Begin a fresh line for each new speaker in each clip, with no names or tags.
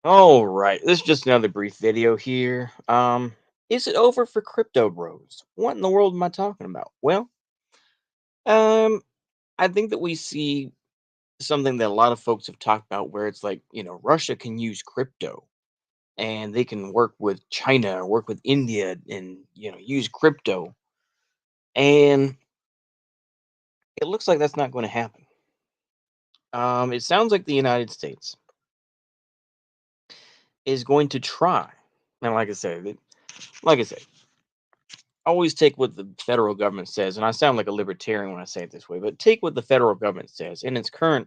All right, this is just another brief video here. Is it over for crypto bros? What in the world am I talking about? Well, um, I think that we see something that a lot of folks have talked about, where it's like, Russia can use crypto and they can work with China or work with India and use crypto, and it looks like that's not going to happen. It sounds like the United States is going to try, and like I said, always take what the federal government says, and I sound like a libertarian when I say it this way, but take what the federal government says in its current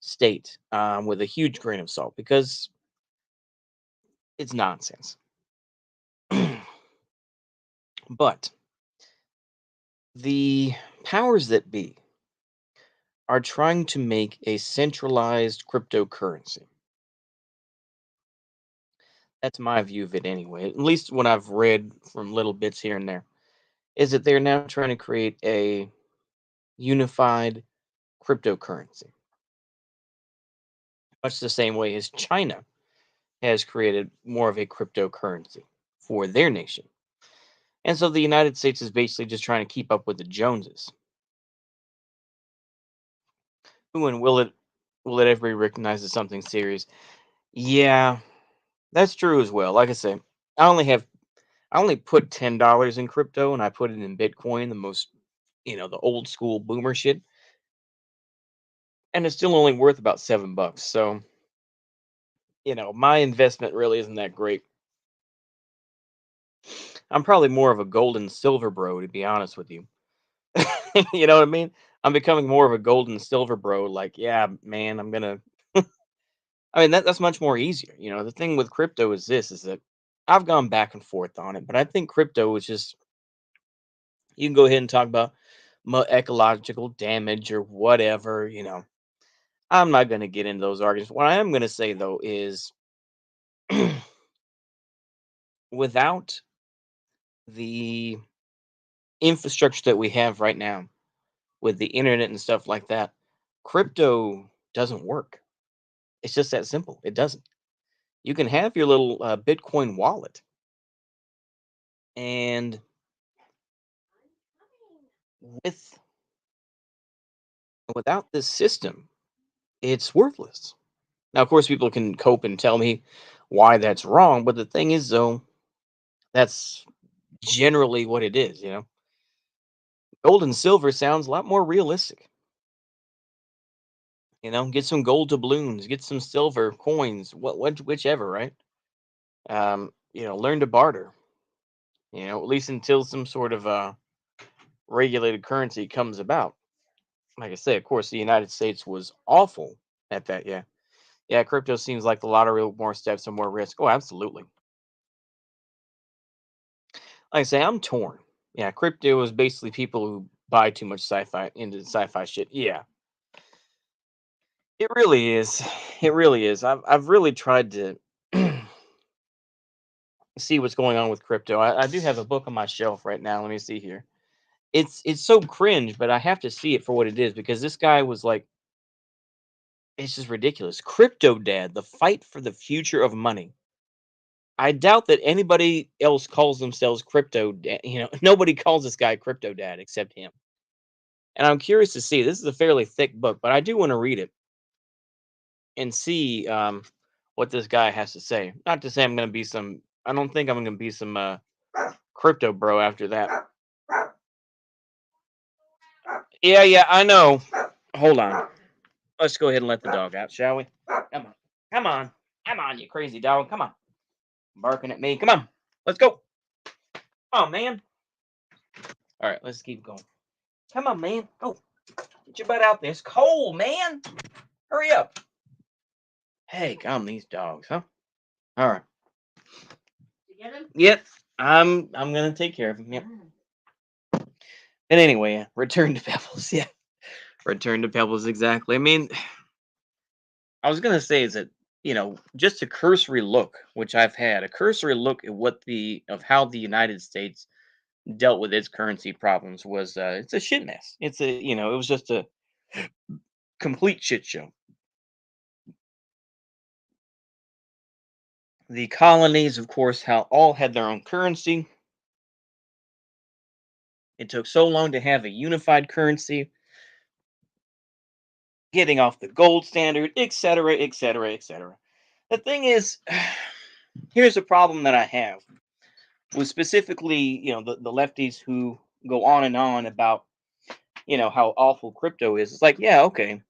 state, with a huge grain of salt, because it's nonsense. But the powers that be are trying to make a centralized cryptocurrency. That's my view of it anyway. At least what I've read from little bits here and there is that they're now trying to create a unified cryptocurrency, much the same way as China has created more of a cryptocurrency for their nation. And so the United States is basically just trying to keep up with the Joneses. Ooh, and will it ever be recognized as something serious? Yeah, that's true as well. Like I say, I only have I only put $10 in crypto, and I put it in Bitcoin, the most, the old school boomer shit, and it's still only worth about $7. So, my investment really isn't that great. I'm probably more of a gold and silver bro, to be honest with you. You know what I mean? I'm becoming more of a gold and silver bro. Like, yeah, man, I'm gonna. I mean, that's much more easier. The thing with crypto is that I've gone back and forth on it, but I think crypto is just, you can go ahead and talk about ecological damage or whatever. I'm not gonna get into those arguments. What I am gonna say though is, without the infrastructure that we have right now with the internet and stuff like that, crypto doesn't work. It's just that simple. It doesn't. You can have your little Bitcoin wallet, and with without this system, it's worthless. Now, of course, people can cope and tell me why that's wrong, but the thing is, though, that's generally what it is. Gold and silver sounds a lot more realistic. Get some gold doubloons, get some silver coins, whichever, right? Learn to barter. At least until some sort of regulated currency comes about. Like I say, of course, the United States was awful at that. Yeah, yeah. Crypto seems like the lottery with more steps and more risk. Oh, absolutely. Like I say, I'm torn. Yeah, crypto is basically people who buy too much sci-fi into sci-fi shit. Yeah, it really is. It really is. I've really tried to see what's going on with crypto. I do have a book on my shelf right now. Let me see here. It's so cringe, but I have to see it for what it is, because this guy was like, it's just ridiculous. Crypto Dad: The Fight for the Future of Money. I doubt that anybody else calls themselves Crypto Dad. Nobody calls this guy Crypto Dad except him. And I'm curious to see. This is a fairly thick book, but I do want to read it and see what this guy has to say. Not to say I'm going to be some. I don't think I'm going to be some crypto bro after that. Yeah, yeah, I know. Hold on. Let's go ahead and let the dog out, shall we? Come on. Come on. Come on, you crazy dog. Come on. Barking at me. Come on. Let's go. Oh, man. All right, let's keep going. Come on, man. Go. Get your butt out there. It's cold, man. Hurry up. Hey, calm these dogs, huh? All right. You get him? Yep. I'm gonna take care of him. Yep. And anyway, return to Pebbles. Yeah. Return to Pebbles, exactly. I mean, I was gonna say is that, just a cursory look, which I've had a cursory look at how the United States dealt with its currency problems, was it's a shit mess. It was just a complete shit show. The colonies, of course, all had their own currency. It took so long to have a unified currency, getting off the gold standard, etc., etc., etc. The thing is, here's a problem that I have with specifically, the lefties who go on about, how awful crypto is. It's like, yeah, okay.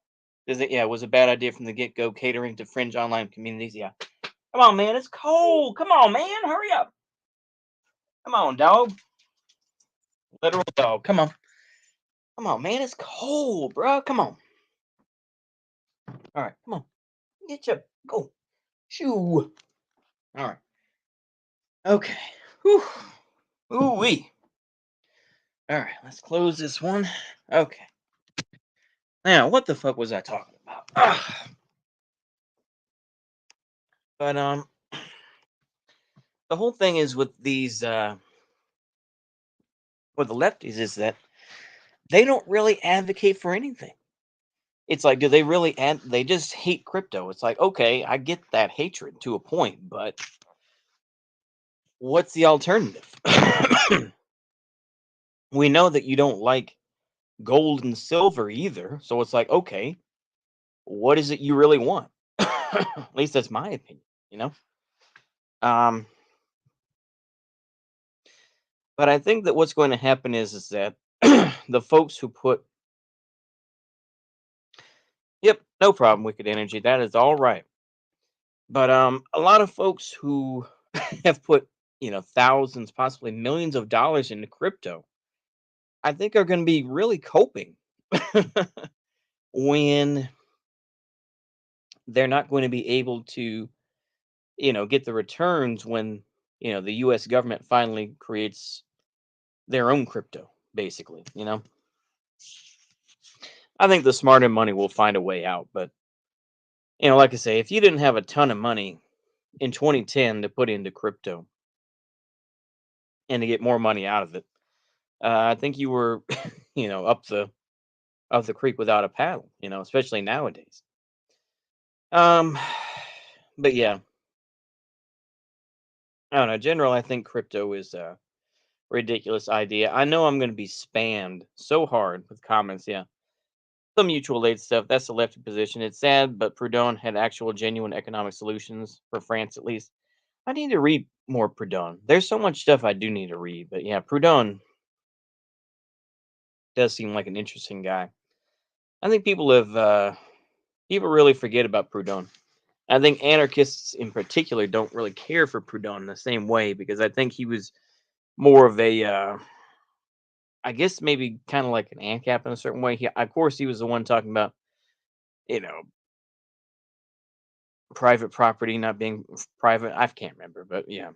Yeah, it was a bad idea from the get go, catering to fringe online communities. Yeah. Come on, man. It's cold. Come on, man. Hurry up. Come on, dog. Literal dog. Come on. Come on, man. It's cold, bro. Come on. All right. Come on. Get your go. Shoo. All right. Okay. Whew. Ooh wee. All right. Let's close this one. Okay. Now, what the fuck was I talking about? But the whole thing is with these with the lefties is that they don't really advocate for anything. It's like, do they really they just hate crypto? It's like, okay, I get that hatred to a point, but what's the alternative? We know that you don't like gold and silver either. So it's like, okay, what is it you really want? At least that's my opinion, you know? Um, but I think that what's going to happen is that the folks who put, yep, no problem, Wicked Energy, that is all right. But a lot of folks who have put, thousands, possibly millions of dollars into crypto, I think are going to be really coping when they're not going to be able to, get the returns when, the US government finally creates their own crypto, basically, I think the smarter money will find a way out, but like I say, if you didn't have a ton of money in 2010 to put into crypto and to get more money out of it, I think you were, up the creek without a paddle, especially nowadays. Um, but yeah, I don't know. General, I think crypto is a ridiculous idea. I know I'm going to be spammed so hard with comments. Yeah, the mutual aid stuff. That's the lefty position. It's sad, but Proudhon had actual, genuine economic solutions for France, at least. I need to read more Proudhon. There's so much stuff I do need to read, but yeah, Proudhon does seem like an interesting guy. I think people really forget about Proudhon. I think anarchists in particular don't really care for Proudhon in the same way because I think he was more of a, I guess maybe kind of like an ANCAP in a certain way. Of course, he was the one talking about, you know, private property not being private. I can't remember, but yeah.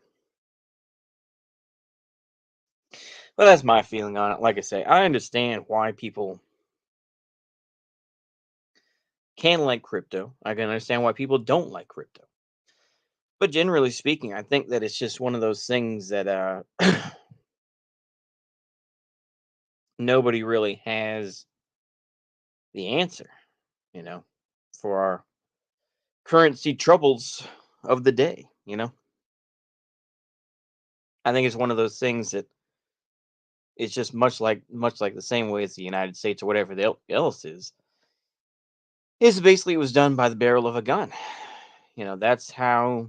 But that's my feeling on it. Like I say, I understand why people can like crypto. I can understand why people don't like crypto. But generally speaking, I think that it's just one of those things that nobody really has the answer, you know, for our currency troubles of the day. I think it's one of those things that it's just much like the same way as the United States or whatever else is basically it was done by the barrel of a gun. That's how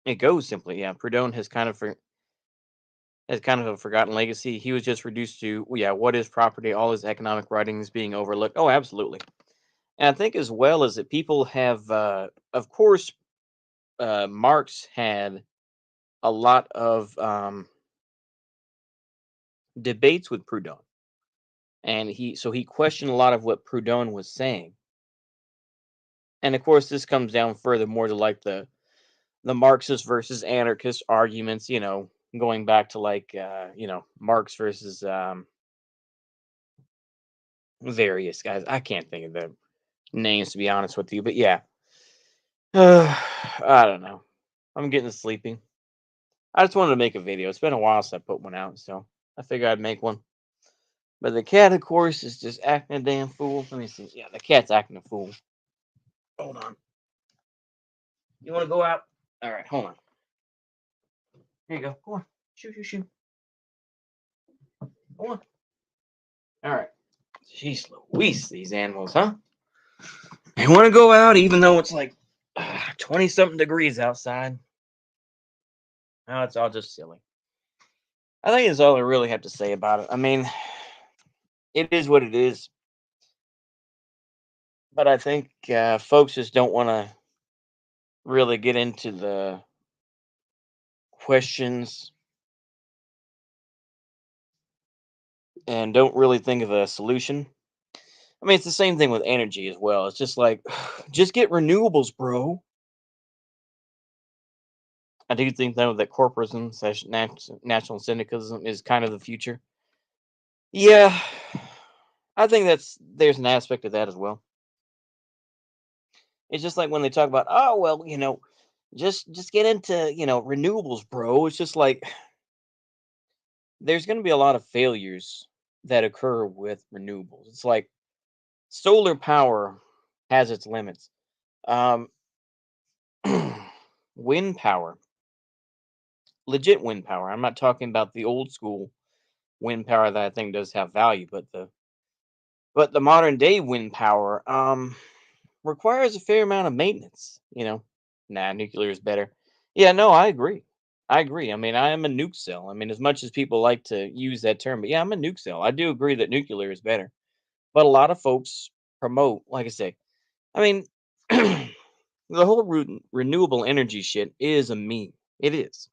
it goes simply. Yeah, Proudhon has kind of a forgotten legacy. He was just reduced to, well, yeah, what is property? All his economic writings being overlooked. Oh, absolutely. And I think as well as that people have, of course, Marx had a lot of debates with Proudhon, and he questioned a lot of what Proudhon was saying. And of course, this comes down furthermore to like the Marxist versus anarchist arguments. Going back to like Marx versus various guys. I can't think of the names to be honest with you, but yeah, I don't know. I'm getting sleepy. I just wanted to make a video. It's been a while since I put one out, so I figured I'd make one. But the cat, of course, is just acting a damn fool. Let me see. Yeah, the cat's acting a fool. Hold on. You want to go out? All right, hold on. Here you go. Go on. Shoot, shoot, shoot. Go on. All right. Jeez Louise, these animals, huh? They want to go out even though it's like 20 something degrees outside. No, it's all just silly. I think that's all I really have to say about it. I mean, it is what it is. But I think folks just don't want to really get into the questions and don't really think of a solution. I mean, it's the same thing with energy as well. It's just like, just get renewables, bro. I do think though that corporatism slash national syndicalism is kind of the future. Yeah, I think there's an aspect of that as well. It's just like when they talk about, oh well, just get into renewables, bro. It's just like there's going to be a lot of failures that occur with renewables. It's like solar power has its limits. Um, wind power, legit wind power. I'm not talking about the old school wind power that I think does have value, but the modern day wind power requires a fair amount of maintenance. Nah, nuclear is better. Yeah, no, I agree. I agree. I mean, I am a nuke cell. I mean, as much as people like to use that term, but yeah, I'm a nuke cell. I do agree that nuclear is better. But a lot of folks promote, like I say, I mean, the whole renewable energy shit is a meme. It is.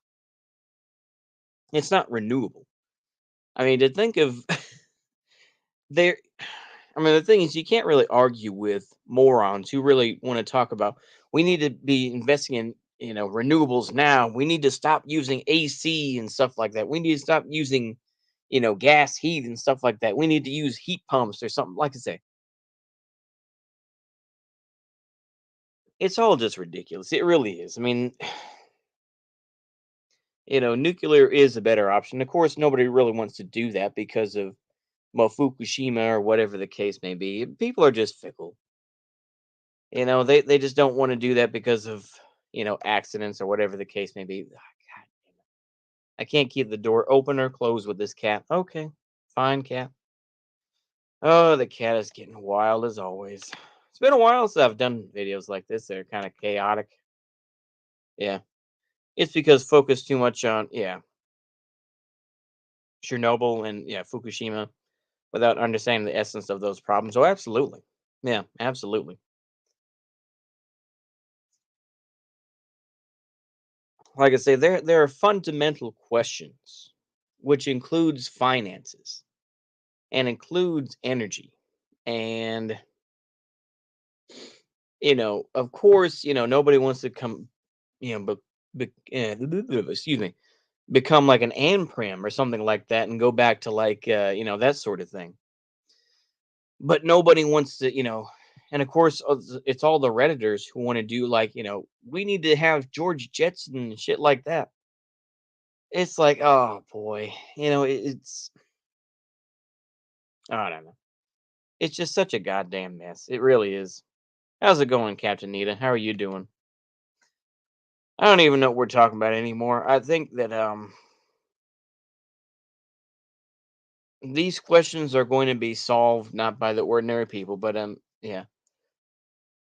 It's not renewable. I mean, to think of there. I mean, the thing is, you can't really argue with morons who really want to talk about we need to be investing in renewables now. We need to stop using AC and stuff like that. We need to stop using gas heat and stuff like that. We need to use heat pumps or something. Like I say, it's all just ridiculous. It really is. I mean, nuclear is a better option. Of course, nobody really wants to do that because of well, Fukushima or whatever the case may be. People are just fickle. They just don't want to do that because of accidents or whatever the case may be. Ah, God, I can't keep the door open or closed with this cat. Okay, fine, cat. Oh, the cat is getting wild as always. It's been a while since I've done videos like this. They're kind of chaotic. Yeah, it's because focus too much on Chernobyl and Fukushima without understanding the essence of those problems. Oh, absolutely. Yeah, absolutely. Like I say, there are fundamental questions, which includes finances and includes energy. And of course, nobody wants to come, but, excuse me, become like an Anprim or something like that and go back to like that sort of thing. But nobody wants to, and of course it's all the redditors who want to do like we need to have George Jetson and shit like that. It's like, oh boy, it's I don't know. It's just such a goddamn mess. It really is. How's it going, Captain Nita? How are you doing? I don't even know what we're talking about anymore. I think that these questions are going to be solved not by the ordinary people, but yeah.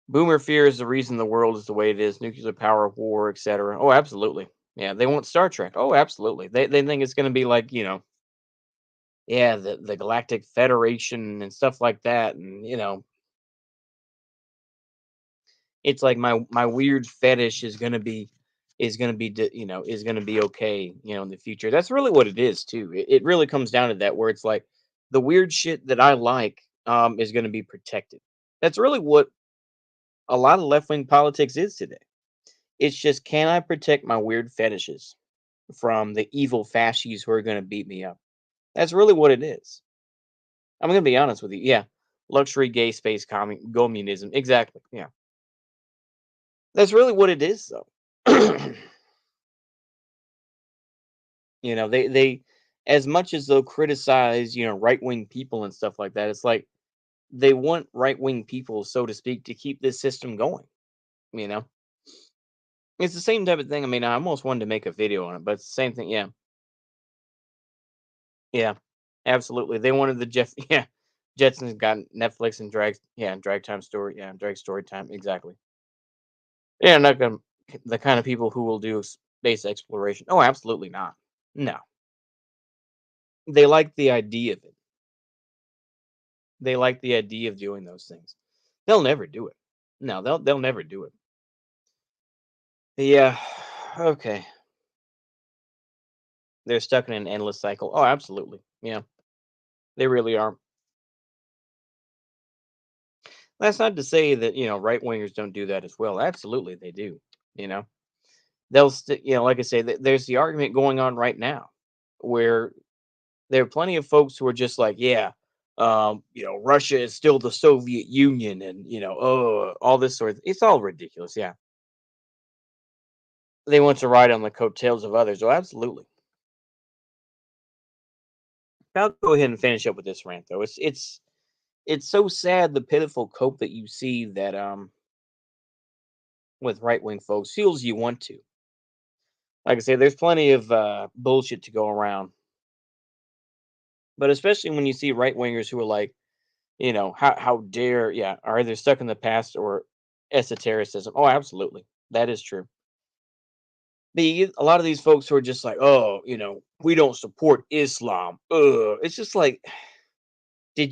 Boomer fear is the reason the world is the way it is, nuclear power, war, etc. Oh, absolutely. Yeah, they want Star Trek. Oh, absolutely. They think it's going to be like, yeah, the Galactic Federation and stuff like that and it's like my weird fetish is gonna be okay, in the future. That's really what it is too. It really comes down to that where it's like the weird shit that I like is gonna be protected. That's really what a lot of left wing politics is today. It's just can I protect my weird fetishes from the evil fascists who are gonna beat me up? That's really what it is. I'm gonna be honest with you. Yeah. Luxury gay space communism. Exactly. Yeah. That's really what it is though. They as much as they'll criticize, right wing people and stuff like that, it's like they want right wing people, so to speak, to keep this system going, you know? It's the same type of thing. I mean, I almost wanted to make a video on it, but it's the same thing. Yeah, yeah, absolutely. They wanted the Jeff. Yeah, Jetsons got Netflix and drag. Yeah, drag time story. Yeah, drag story time. Exactly. Yeah, not gonna the kind of people who will do space exploration. Oh, absolutely not. No, they like the idea of it. They like the idea of doing those things. They'll never do it. No, they'll never do it. Yeah. Okay. They're stuck in an endless cycle. Oh, absolutely. Yeah, they really are. That's not to say that, right wingers don't do that as well. Absolutely, they do. You know, like I say, there's the argument going on right now where there are plenty of folks who are just like, yeah, Russia is still the Soviet Union, and oh, all this sort of. It's all ridiculous. Yeah, they want to ride on the coattails of others. Oh, absolutely. I'll go ahead and finish up with this rant though. It's so sad the pitiful cope that you see that with right wing folks feels you want to. Like I say, there's plenty of bullshit to go around, but especially when you see right wingers who are like, how dare, yeah, are either stuck in the past or esotericism. Oh, absolutely, that is true. A lot of these folks who are just like, oh, we don't support Islam. It's just like, have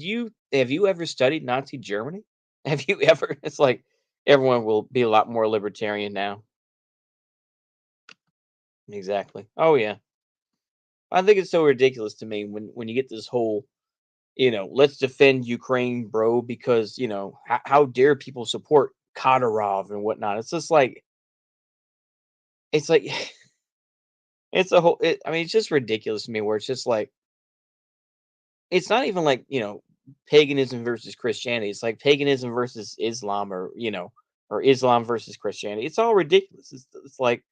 you ever studied Nazi Germany? Have you ever? It's like everyone will be a lot more libertarian now. Exactly. Oh yeah. I think it's so ridiculous to me when you get this whole, let's defend Ukraine, bro, because how dare people support Kadyrov and whatnot. It's like it's a whole. I mean, it's just ridiculous to me. Where it's just like it's not even like paganism versus Christianity. It's like paganism versus Islam, or Islam versus Christianity. It's all ridiculous. It's like,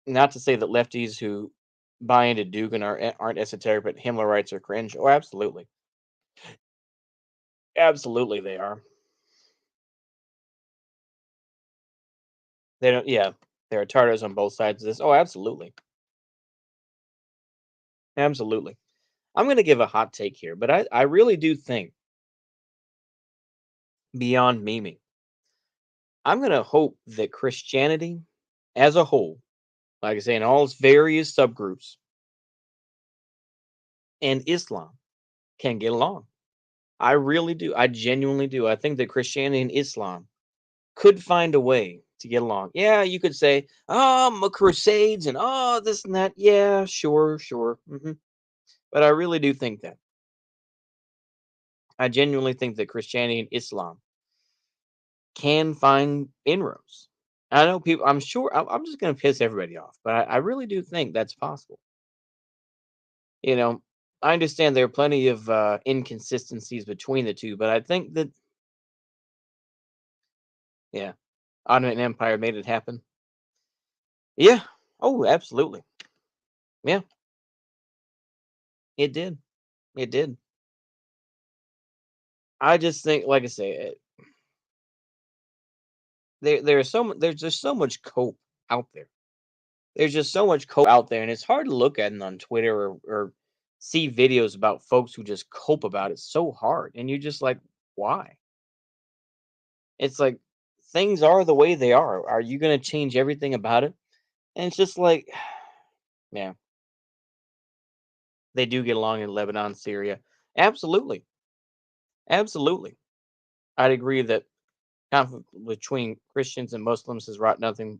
not to say that lefties who buy into Dugan aren't esoteric, but Himmlerites are cringe. Oh, absolutely, absolutely, they are. They don't. Yeah, there are Tartars on both sides of this. Oh, absolutely, absolutely. I'm going to give a hot take here, but I really do think beyond memeing, I'm going to hope that Christianity as a whole, like I say, in all its various subgroups, and Islam can get along. I really do. I genuinely do. I think that Christianity and Islam could find a way to get along. Yeah, you could say, oh, crusades and oh, this and that. Yeah, sure, sure. But I really do think that. I genuinely think that Christianity and Islam can find inroads. I know people. I'm sure. I'm just going to piss everybody off, but I really do think that's possible. You know, I understand there are plenty of inconsistencies between the two, but I think that, yeah, Ottoman Empire made it happen. Yeah. Oh, absolutely. Yeah, it did. It did. I just think, like I say, there's just so much cope out there. There's just so much cope out there, and it's hard to look at it on Twitter, or see videos about folks who just cope about it so hard, and you're just like, why? It's like things are the way they are. Are you gonna change everything about it? And it's just like, yeah, they do get along in Lebanon, Syria. Absolutely, absolutely. I'd agree that conflict between Christians and Muslims has wrought nothing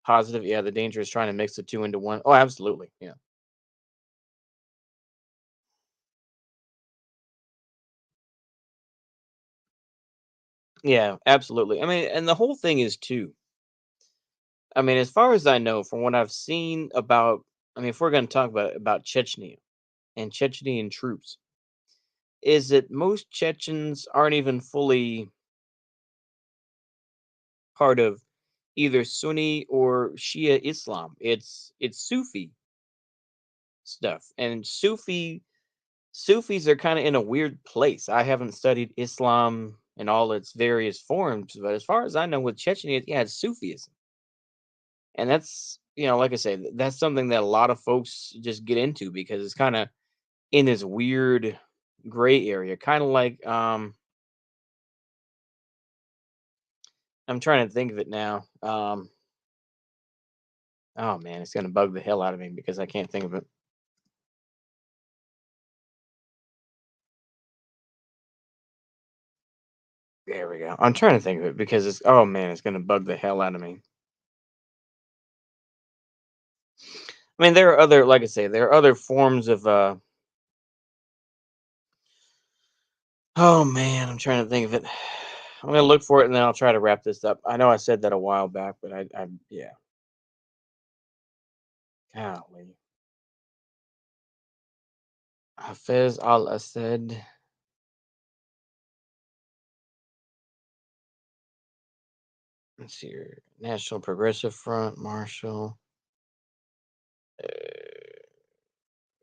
positive. Yeah, the danger is trying to mix the two into one. Oh, absolutely. Yeah. Yeah, absolutely. I mean, and the whole thing is too. I mean, as far as I know, from what I've seen about, I mean, if we're going to talk about Chechnya and Chechnyan troops, is that most Chechens aren't even fully part of either Sunni or Shia Islam. It's Sufi stuff, and Sufis are kind of in a weird place. I haven't studied Islam in all its various forms, but as far as I know, with Chechnya, yeah, it's Sufism. And that's, like I say, that's something that a lot of folks just get into because it's kind of in this weird gray area, kind of like I'm trying to think of it now. Oh man, it's gonna bug the hell out of me because I can't think of it. There we go. I'm trying to think of it because it's oh man, it's gonna bug the hell out of me. I mean, there are other, like I say, there are other forms of oh man, I'm trying to think of it. I'm gonna look for it and then I'll try to wrap this up. I know I said that a while back, but yeah. Golly. Hafez al Assad. Let's see here. National Progressive Front, Marshall.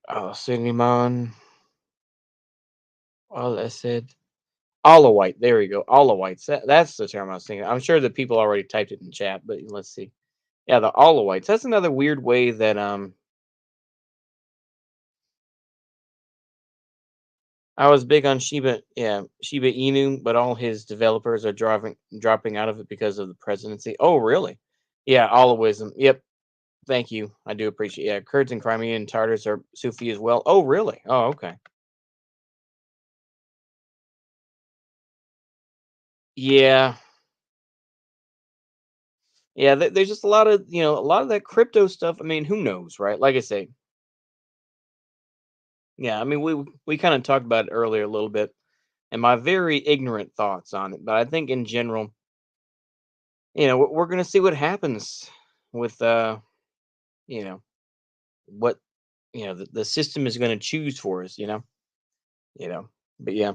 Al Suleiman. Al Assad. Alawite. There we go. Alawites. That's the term I was thinking. I'm sure that people already typed it in chat, but let's see. Yeah, the Alawites. That's another weird way that I was big on Shiba Inu, but all his developers are dropping out of it because of the presidency. Oh, really? Yeah, Alawism. Yep. Thank you. I do appreciate. Yeah, Kurds and Crimean Tartars are Sufi as well. Oh, really? Oh, okay. Yeah, yeah. There's just a lot of a lot of that crypto stuff. I mean, who knows, right? Like I say, yeah. I mean, we kind of talked about it earlier a little bit, and my very ignorant thoughts on it. But I think in general, we're gonna see what happens with you know, what the system is gonna choose for us. You know. But yeah,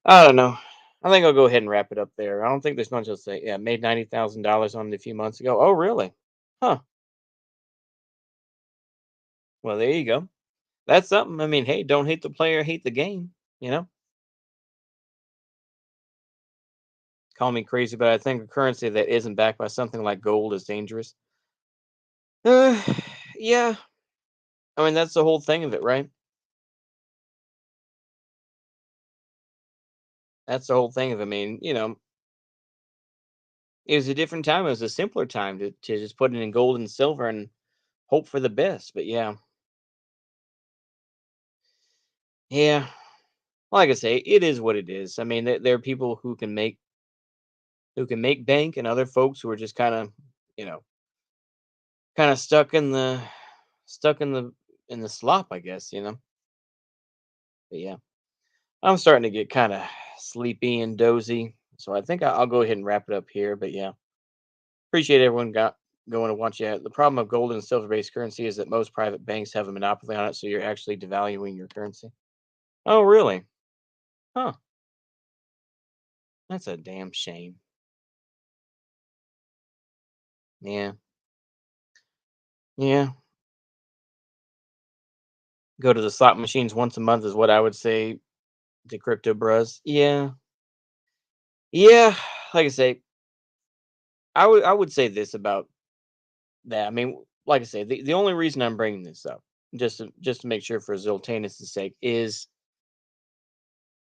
I don't know. I think I'll go ahead and wrap it up there. I don't think there's much else to say. Yeah, made $90,000 on it a few months ago. Oh, really? Huh. Well, there you go. That's something. I mean, hey, don't hate the player, hate the game. You know, call me crazy, but I think a currency that isn't backed by something like gold is dangerous. Uh, yeah. I mean, that's the whole thing of it, right? That's the whole thing of it. I mean, it was a different time. It was a simpler time to just put it in gold and silver and hope for the best. But yeah, yeah. Like I say, it is what it is. I mean, there are people who can make bank, and other folks who are just you know, kind of stuck in the slop, I guess. But yeah, I'm starting to get kind of sleepy and dozy, so I think I'll go ahead and wrap it up here. But yeah, appreciate everyone got going to watch. Yeah, the problem of gold and silver based currency is that most private banks have a monopoly on it, so you're actually devaluing your currency. Oh, really? Huh? That's a damn shame. Yeah, yeah. Go to the slot machines once a month is what I would say to crypto bros. Yeah, yeah. Like I say, I would say this about that. I mean, like I say, the only reason I'm bringing this up, just to make sure for Zoltanus' sake, is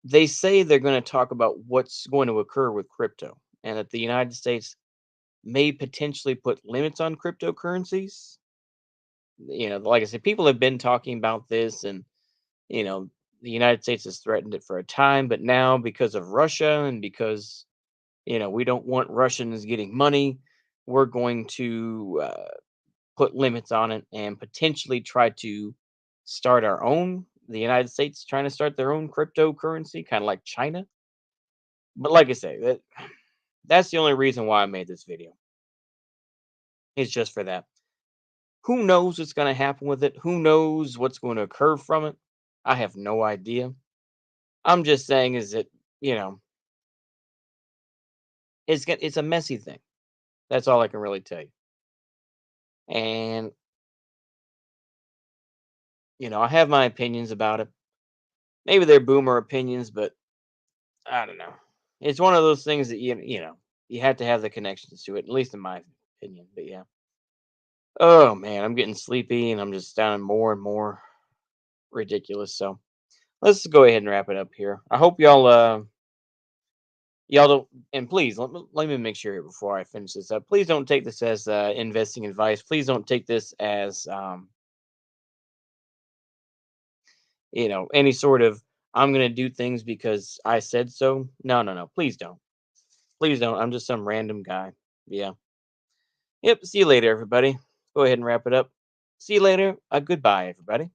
they say they're going to talk about what's going to occur with crypto, and that the United States may potentially put limits on cryptocurrencies. Like I said, people have been talking about this, and you know, the United States has threatened it for a time, but now because of Russia and because we don't want Russians getting money, we're going to put limits on it and potentially try to start our own. The United States trying to start their own cryptocurrency, kind of like China. But like I say, that's the only reason why I made this video. It's just for that. Who knows what's going to happen with it? Who knows what's going to occur from it? I have no idea. I'm just saying is that you know it's a messy thing. That's all I can really tell you. And I have my opinions about it. Maybe they're boomer opinions, but I don't know. It's one of those things that you have to have the connections to it, at least in my opinion. But yeah. Oh man, I'm getting sleepy and I'm just sounding more and more ridiculous. So let's go ahead and wrap it up here. I hope y'all don't, and please let me make sure here before I finish this up. Please don't take this as investing advice. Please don't take this as any sort of I'm gonna do things because I said so. No, no, no. Please don't. Please don't. I'm just some random guy. Yeah. Yep. See you later, everybody. Go ahead and wrap it up. See you later. Goodbye, everybody.